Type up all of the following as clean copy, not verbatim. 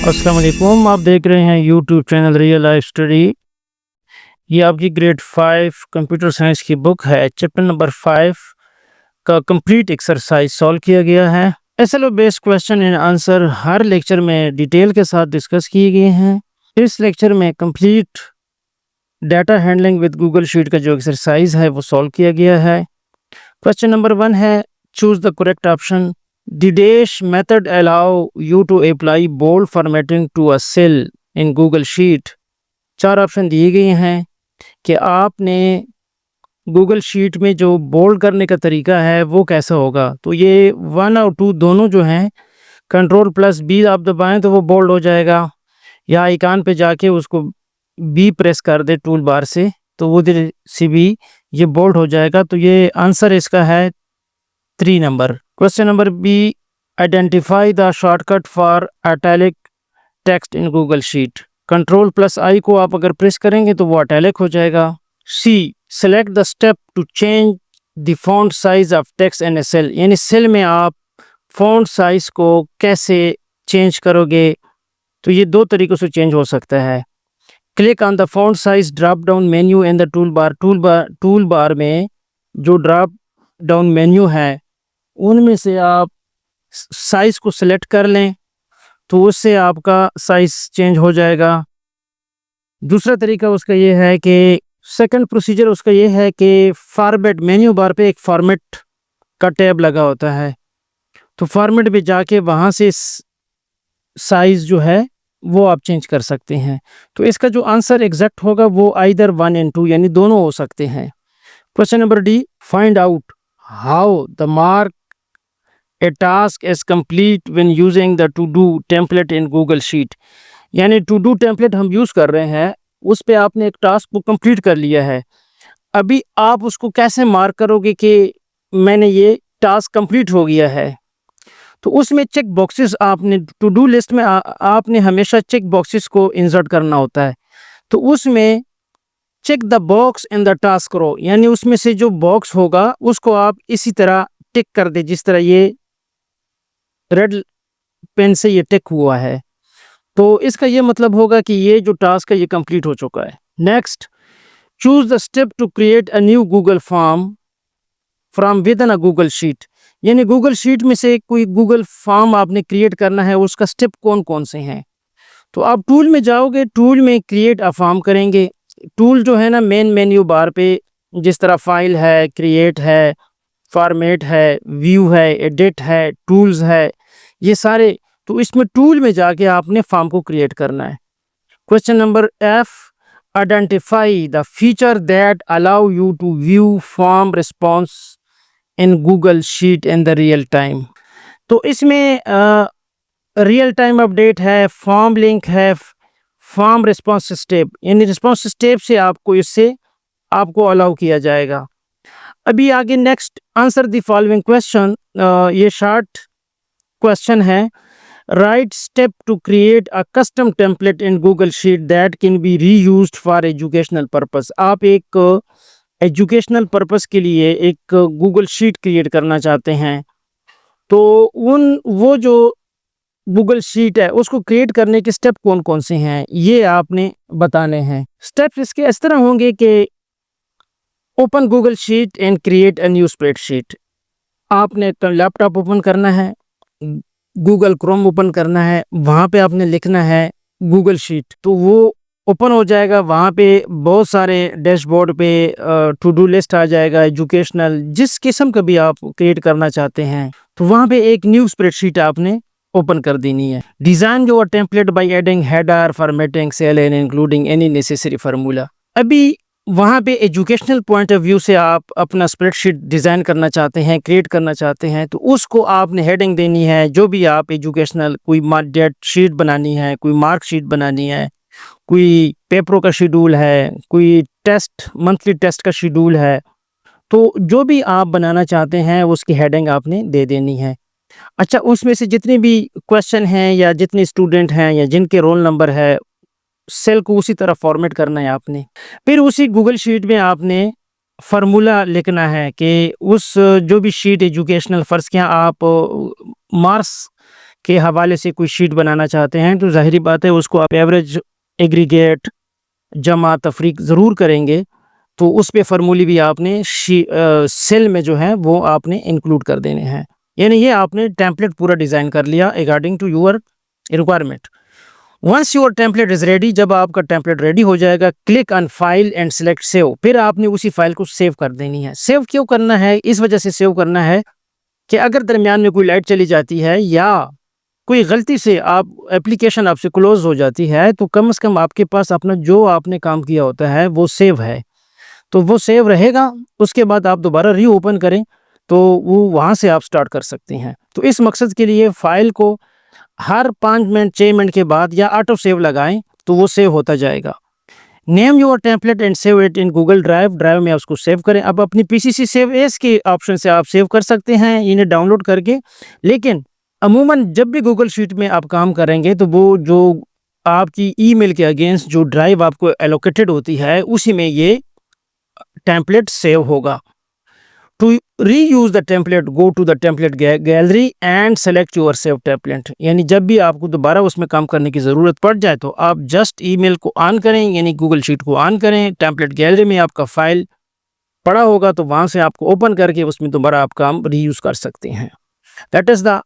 अस्सलाम वालेकुम। आप देख रहे हैं YouTube channel real life study. ये आपकी ग्रेड 5 कंप्यूटर साइंस की बुक है। चैप्टर नंबर 5 का कंप्लीट एक्सरसाइज सॉल्व किया गया है। SLO based question and answer her lecture में डिटेल के साथ डिस्कस किए गए हैं। इस लेक्चर में complete data handling with Google sheet का जो एक्सरसाइज है वो सॉल्व किया गया है। क्वेश्चन नंबर 1 है, choose the correct option. The dash method allow you to apply bold formatting to a cell in Google Sheet। 4 option दिए गए हैं कि आपने गूगल शीट में जो बोल्ड करने का तरीका है वो कैसा होगा। तो ये 1 और 2 दोनों जो हैं, Ctrl+B आप दबाएं तो वो बोल्ड हो जाएगा, या आइकन पे जाके उसको बी प्रेस कर दे टूल बार से तो वो से भी ये बोल्ड हो जाएगा। तो ये आंसर इसका है 3 number. Question number B, identify the shortcut for italic text in Google sheet. Ctrl+I को आप अगर प्रेस करेंगे तो वो इटैलिक हो जाएगा। C, select the step to change the font size of text in a cell. यानी सेल में आप फॉन्ट साइज को कैसे चेंज करोगे, तो ये 2 तरीक़ों से चेंज हो सकता है। Click on the font size drop down menu in the tool bar में जो ड्रॉप डाउन मेन्यू है उनमें से आप साइज को सिलेक्ट कर लें तो उससे आपका साइज चेंज हो जाएगा। दूसरा तरीका उसका ये है कि सेकंड प्रोसीजर उसका ये है कि फॉर्मेट मेन्यू बार पे एक फॉर्मेट का टैब लगा होता है, तो फॉर्मेट पे जाके वहाँ से साइज जो है वो आप चेंज कर सकते हैं। तो इसका जो आंसर एग्जैक्ट होगा वो आइदर 1 एंड 2 यानी दोनों हो सकते हैं। Question number D, find out how the mark A task is complete when using the to do template in Google Sheet। यानी to do template हम यूज़ कर रहे हैं, उस पे आपने एक टास्क को कंप्लीट कर लिया है। अभी आप उसको कैसे मार्क करोगे कि मैंने ये टास्क कंप्लीट हो गया है। तो उसमें चेक बॉक्सेस आपने टू डू लिस्ट में आपने हमेशा चेक बॉक्सेस को इंसर्ट करना होता है। तो उसमें check the box in the task row, यानी उसमें से जो बॉक्स होगा उसको आप इसी तरह टिक कर दे जिस तरह ये रेड पेन से ये टिक हुआ है। तो इसका ये मतलब होगा कि ये जो टास्क है ये कंप्लीट हो चुका है। Next, choose the step to create a new Google form from within a Google sheet. यानी गूगल शीट में से कोई गूगल फॉर्म आपने क्रिएट करना है, उसका स्टेप कौन कौन से हैं। तो आप टूल में जाओगे, टूल में क्रिएट अ फॉर्म करेंगे। टूल जो है ना मेन मेन्यू बार पे जिस तरह फाइल है, क्रिएट है, फॉर्मेट है, व्यू है, एडिट है, टूल्स है, ये सारे, तो इसमें टूल में जाके आपने फॉर्म को क्रिएट करना है। Question number F, identify the feature that allow you to view form response in Google sheet in the real time. तो इसमें रियल टाइम अपडेट है, फॉर्म लिंक है, फॉर्म रिस्पॉन्स स्टेप, यानी रिस्पॉन्स स्टेप से आपको इससे आपको अलाउ किया जाएगा। अभी आगे next, answer the following question. ये शॉर्ट क्वेश्चन है। Write step to create a custom template in Google sheet that can B reused for educational purpose. आप एक एजुकेशनल पर्पस के लिए एक गूगल शीट क्रिएट करना चाहते हैं, तो वो जो गूगल शीट है उसको क्रिएट करने के स्टेप कौन कौन से हैं ये आपने बताने हैं। स्टेप्स इसके इस तरह होंगे कि open Google sheet and create a new spreadsheet. आपने लैपटॉप ओपन करना है, गूगल क्रोम ओपन करना है, वहाँ पे आपने लिखना है गूगल शीट, तो वो ओपन हो जाएगा। वहाँ पे बहुत सारे डैशबोर्ड पे टू डू लिस्ट आ जाएगा, एजुकेशनल, जिस किस्म का भी आप क्रिएट करना चाहते हैं, तो वहाँ पे एक न्यू स्प्रेडशीट आपने ओपन कर देनी है। Design your template by adding header, formatting cell and including any necessary formula. अभी वहाँ पे एजुकेशनल पॉइंट ऑफ व्यू से आप अपना स्प्रेडशीट डिज़ाइन करना चाहते हैं, क्रिएट करना चाहते हैं, तो उसको आपने हेडिंग देनी है। जो भी आप एजुकेशनल, कोई डेट शीट बनानी है, कोई मार्क शीट बनानी है, कोई पेपरों का शेड्यूल है, कोई टेस्ट, मंथली टेस्ट का शेड्यूल है, तो जो भी आप बनाना चाहते हैं उसकी हेडिंग आपने दे देनी है। अच्छा, उसमें से जितने भी क्वेश्चन हैं या जितने स्टूडेंट हैं या जिनके रोल नंबर है, सेल को उसी तरह फॉर्मेट करना है आपने। फिर उसी गूगल शीट में आपने फार्मूला लिखना है कि उस जो भी शीट एजुकेशनल, फर्ज किया आप मार्क्स के हवाले से कोई शीट बनाना चाहते हैं तो ज़ाहिरी बात है उसको आप एवरेज, एग्रीगेट, जमा, तफरीक ज़रूर करेंगे। तो उस पे फ़ॉर्मूले भी आपने सेल में जो है वो आपने इंक्लूड कर देने हैं। यानी ये आपने टेम्पलेट पूरा डिज़ाइन कर लिया according to your requirement. Once your template is ready, जब आपका टेम्पलेट रेडी हो जाएगा, click on file and select save. फिर आपने उसी फाइल को सेव कर देनी है। सेव क्यों करना है? इस वजह से सेव करना है कि अगर दरमियान में कोई लाइट चली जाती है या कोई गलती से आप एप्लीकेशन आपसे क्लोज हो जाती है तो कम से कम आपके पास अपना जो आपने काम किया होता है वो सेव है, तो वो सेव रहेगा। उसके बाद आप दोबारा रीओपन करें तो वो वहाँ से आप स्टार्ट कर सकते हैं। तो इस मकसद के लिए फ़ाइल को हर 5 मिनट 6 मिनट के बाद या ऑटो सेव लगाएं तो वो सेव होता जाएगा। Name your template and save it in Google drive. Drive में उसको सेव करें। अब अपनी पीसीसी सेव एज के ऑप्शन से आप सेव कर सकते हैं इन्हें डाउनलोड करके। लेकिन अमूमन जब भी गूगल शीट में आप काम करेंगे तो वो जो आपकी ईमेल के अगेंस्ट जो ड्राइव आपको एलोकेटेड होती है उसी में ये टेम्पलेट सेव होगा। To reuse the template, go to the template gallery and select your save template। यानी जब भी आपको दोबारा उसमें काम करने की ज़रूरत पड़ जाए तो आप जस्ट ईमेल को ऑन करें, यानी गूगल शीट को ऑन करें, टेम्पलेट गैलरी में आपका फाइल पड़ा होगा तो वहाँ से आपको ओपन करके उसमें दोबारा आप काम रीयूज़ कर सकते हैं। That is the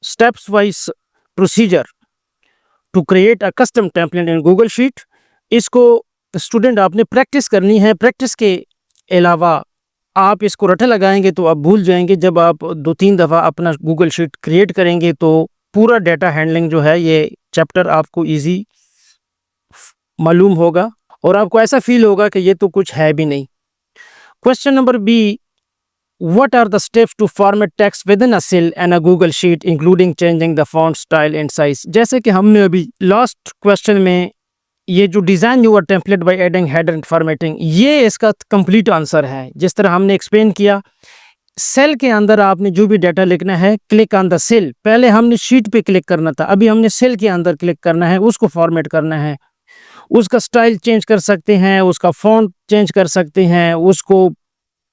steps wise procedure to create a custom template in Google sheet. इसको स्टूडेंट आपने प्रैक्टिस करनी है। प्रैक्टिस के अलावा आप इसको रट्टा लगाएंगे तो आप भूल जाएंगे। जब आप 2-3 दफ़ा अपना गूगल शीट क्रिएट करेंगे तो पूरा डाटा हैंडलिंग जो है ये चैप्टर आपको इजी मालूम होगा और आपको ऐसा फील होगा कि ये तो कुछ है भी नहीं। Question number B, what are the steps to format text within a cell and a Google sheet including changing the font style and size. जैसे कि हमने अभी लास्ट क्वेश्चन में ये जो design your template by adding header and formatting, ये इसका complete answer है। जिस तरह हमने एक्सप्लेन किया, सेल के अंदर आपने जो भी डाटा लिखना है, क्लिक ऑन द सेल। पहले हमने शीट पे क्लिक करना था, अभी हमने सेल के अंदर क्लिक करना है, उसको फॉर्मेट करना है, उसका स्टाइल चेंज कर सकते हैं, उसका फॉन्ट चेंज कर सकते हैं, उसको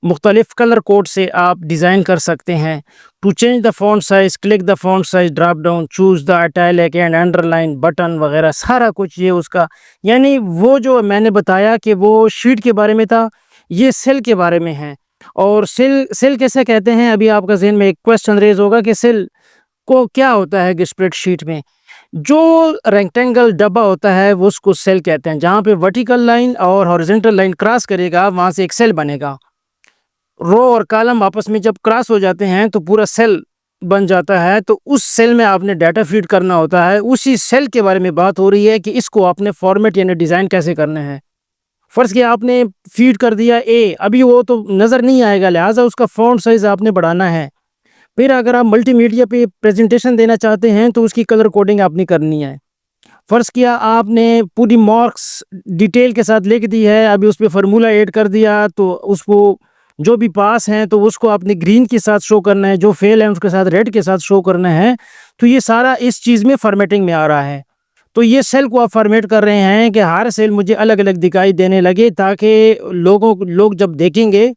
मुख्तलिफ कलर कोड से आप डिज़ाइन कर सकते हैं। To change the font size, click the font size drop down, choose the italic and underline button वगैरह सारा कुछ ये उसका, यानी वो जो मैंने बताया कि वो शीट के बारे में था, ये सेल के बारे में है। और सेल कैसे कहते हैं, अभी आपका ज़हन में एक क्वेश्चन रेज होगा कि सेल को क्या होता है कि स्प्रेडशीट में जो रेक्टेंगल डब्बा होता है वो उसको सेल कहते हैं। जहाँ पे वर्टिकल लाइन और हॉरिजॉन्टल लाइन क्रॉस करेगा वहाँ से एक सेल बनेगा। रो और कॉलम आपस में जब क्रॉस हो जाते हैं तो पूरा सेल बन जाता है। तो उस सेल में आपने डाटा फीड करना होता है। उसी सेल के बारे में बात हो रही है कि इसको आपने फॉर्मेट यानी डिज़ाइन कैसे करना है। फ़र्ज़ किया आपने फीड कर दिया ए, अभी वो तो नज़र नहीं आएगा, लिहाजा उसका फ़ॉन्ट साइज़ आपने बढ़ाना है। फिर अगर आप मल्टीमीडिया पे प्रेजेंटेशन देना चाहते हैं तो उसकी कलर कोडिंग आपने करनी है। फ़र्ज़ किया आपने पूरी मार्क्स डिटेल के साथ लिख दी है, अभी उस पर फार्मूला ऐड कर दिया तो उसको जो भी पास हैं तो उसको आपने ग्रीन के साथ शो करना है, जो फेल है उसके साथ रेड के साथ शो करना है। तो ये सारा इस चीज़ में फॉर्मेटिंग में आ रहा है। तो ये सेल को आप फॉर्मेट कर रहे हैं कि हर सेल मुझे अलग अलग दिखाई देने लगे ताकि लोग जब देखेंगे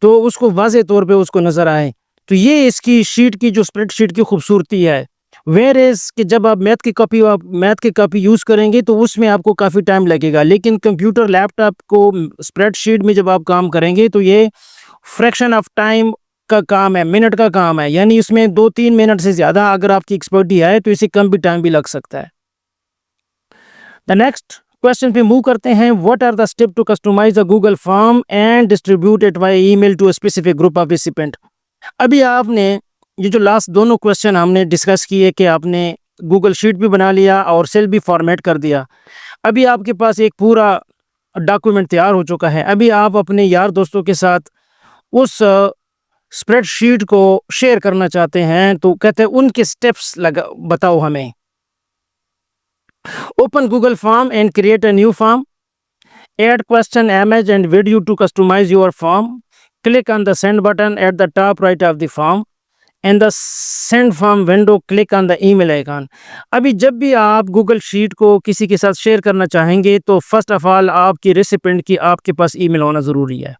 तो उसको वाज़े तौर पे उसको नज़र आए। तो ये इसकी शीट की जो स्प्रेडशीट की खूबसूरती है। वेयर इज़ कि जब आप मैथ की कॉपी यूज़ करेंगे तो उसमें आपको काफ़ी टाइम लगेगा, लेकिन कंप्यूटर लैपटॉप को स्प्रेडशीट में जब आप काम करेंगे तो ये फ्रैक्शन ऑफ टाइम का काम है, मिनट का काम है। यानी इसमें 2-3 मिनट से ज़्यादा अगर आपकी एक्सपर्टी है तो इसे कम भी टाइम भी लग सकता है। द नेक्स्ट क्वेश्चन पे मूव करते हैं। What are the step to customise a Google form and distribute it by email to a specific group of recipient. अभी आपने ये जो लास्ट दोनों क्वेश्चन हमने डिस्कस किए कि आपने गूगल शीट भी बना लिया और सेल भी फॉर्मेट कर दिया। अभी आपके पास एक पूरा डॉक्यूमेंट तैयार हो चुका है। अभी आप अपने यार दोस्तों के साथ उस स्प्रेडशीट को शेयर करना चाहते हैं तो कहते हैं उनके स्टेप्स बताओ हमें। Open Google form and create a new form, add question image and video to customise your form, click on the send button at the top right of the form and the send form window, click on the email icon. अभी जब भी आप Google sheet को किसी के साथ share करना चाहेंगे तो फर्स्ट ऑफ ऑल आपकी रेसिपेंट की आपके पास ईमेल होना ज़रूरी है।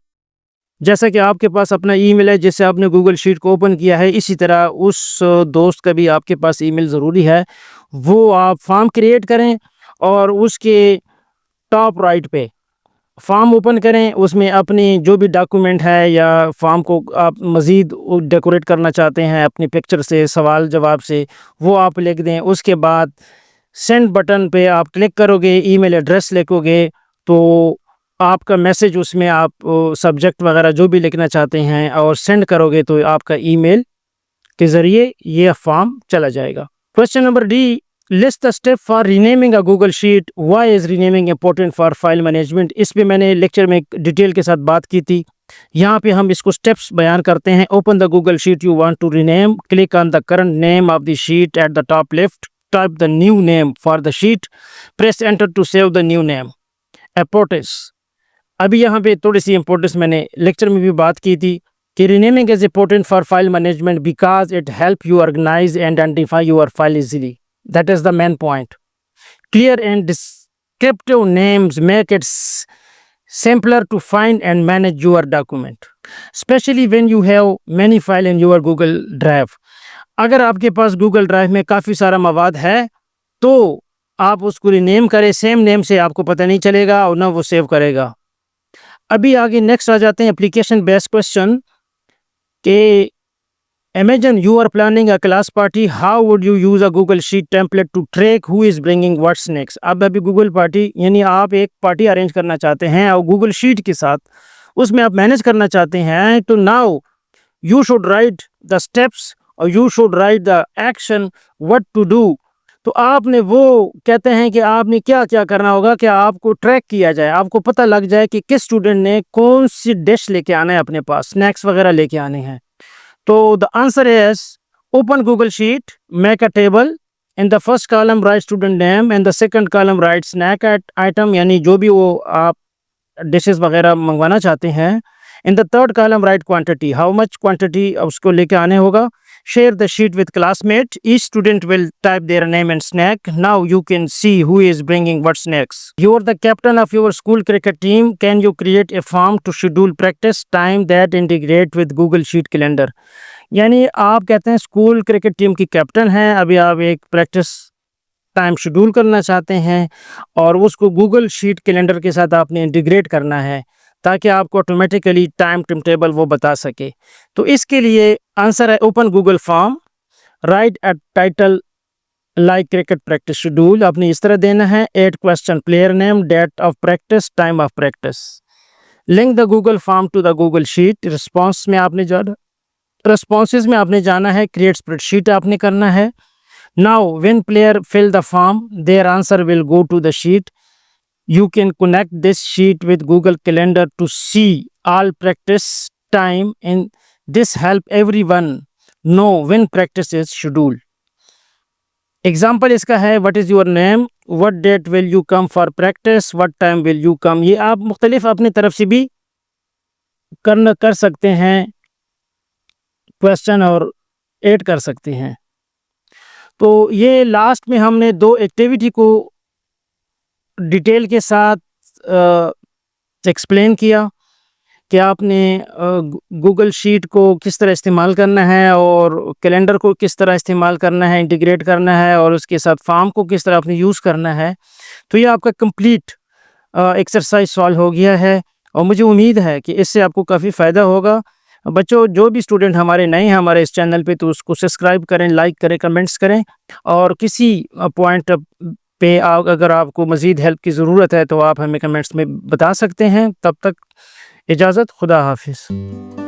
जैसा कि आपके पास अपना ईमेल है जिससे आपने गूगल शीट को ओपन किया है, इसी तरह उस दोस्त का भी आपके पास ईमेल ज़रूरी है। वो आप फॉर्म क्रिएट करें और उसके टॉप राइट पे फॉर्म ओपन करें, उसमें अपनी जो भी डॉक्यूमेंट है या फॉर्म को आप मज़ीद डेकोरेट करना चाहते हैं अपनी पिक्चर से, सवाल जवाब से, वो आप लिख दें। उसके बाद सेंड बटन पे आप क्लिक करोगे, ईमेल एड्रेस लिखोगे, तो आपका मैसेज उसमें आप सब्जेक्ट वगैरह जो भी लिखना चाहते हैं और सेंड करोगे तो आपका ईमेल के ज़रिए ये फॉर्म चला जाएगा। Question number D, list the step for renaming a Google sheet, why is renaming important for file management. इस पे मैंने लेक्चर में डिटेल के साथ बात की थी। यहाँ पे हम इसको स्टेप्स बयान करते हैं। Open the Google sheet you want to rename, click on the current name of the sheet at the top left, type the new name for the sheet, press enter to save the new name. Importance, अभी यहाँ पे थोड़ी सी importance मैंने lecture में भी बात की थी कि renaming is important for file management because it help you organise and identify your file easily. That is the main point. Clear and descriptive names make it simpler to find and manage your document, especially when you have many files in your Google Drive. अगर आपके पास Google drive में काफ़ी सारा मवाद है तो आप उसको रीनेम करें, सेम नेम से आपको पता नहीं चलेगा और ना वो सेव करेगा। अभी आगे नेक्स्ट आ जाते हैं एप्लीकेशन बेस्ड क्वेश्चन के Imagine you are planning a class party. How would you use a Google Sheet template to track who is bringing what's next? अब अभी गूगल पार्टी यानी आप एक पार्टी अरेंज करना चाहते हैं और गूगल शीट के साथ उसमें आप मैनेज करना चाहते हैं, तो now you should write the steps और you should write the action what to do. तो आपने वो कहते हैं कि आपने क्या क्या करना होगा कि आपको ट्रैक किया जाए, आपको पता लग जाए कि किस स्टूडेंट ने कौन सी डिश लेके आना है, अपने पास स्नैक्स वगैरह लेके आने हैं। So the answer is open Google Sheet, make a table. In the first column write student name and the second column write snack item, यानी जो भी वो आप डिशेस वगैरह मंगवाना चाहते हैं। In the third column write quantity, how much quantity उसको लेके आने होगा। Share the sheet with classmate. Each student will type their name and snack. Now you can see who is bringing what snacks. You are the captain of your school cricket team. Can you create a form to schedule practice time that integrate with Google Sheet calendar? यानी आप कहते हैं school cricket team की captain हैं, अभी आप एक practice time schedule करना चाहते हैं और उसको गूगल शीट कैलेंडर के साथ आपने इंटीग्रेट करना है ताकि आपको ऑटोमेटिकली टाइम टेबल वो बता सके। तो इसके लिए आंसर है open Google form, write at title like cricket practice schedule. आपने इस तरह देना है, 8 question, player name, date of practice, time of practice. Link the Google form to the Google sheet. Responses में आपने जाना है, क्रिएट स्प्रेडशीट आपने करना है। Now when player fill the form their answer will go to the sheet. You can connect this sheet with Google Calendar to see all practice time, and this help everyone know when practice is scheduled. Example इसका है, what is your name, what date will you come for practice, what time will you come। ये आप मुख्तलिफ अपनी तरफ से भी कर सकते हैं क्वेश्चन और ऐड कर सकते हैं। तो ये लास्ट में हमने 2 एक्टिविटी को डिटेल के साथ एक्सप्लेन किया कि आपने गूगल शीट को किस तरह इस्तेमाल करना है और कैलेंडर को किस तरह इस्तेमाल करना है, इंटीग्रेट करना है और उसके साथ फॉर्म को किस तरह आपने यूज़ करना है। तो ये आपका कंप्लीट एक्सरसाइज सॉल्व हो गया है और मुझे उम्मीद है कि इससे आपको काफ़ी फ़ायदा होगा। बच्चों, जो भी स्टूडेंट हमारे नए हैं हमारे इस चैनल पे, तो उसको सब्सक्राइब करें, लाइक करें, कमेंट्स करें और किसी पॉइंट पे अगर आपको मज़ीद हेल्प की ज़रूरत है तो आप हमें कमेंट्स में बता सकते हैं। तब तक इजाज़त, खुदा हाफिज़।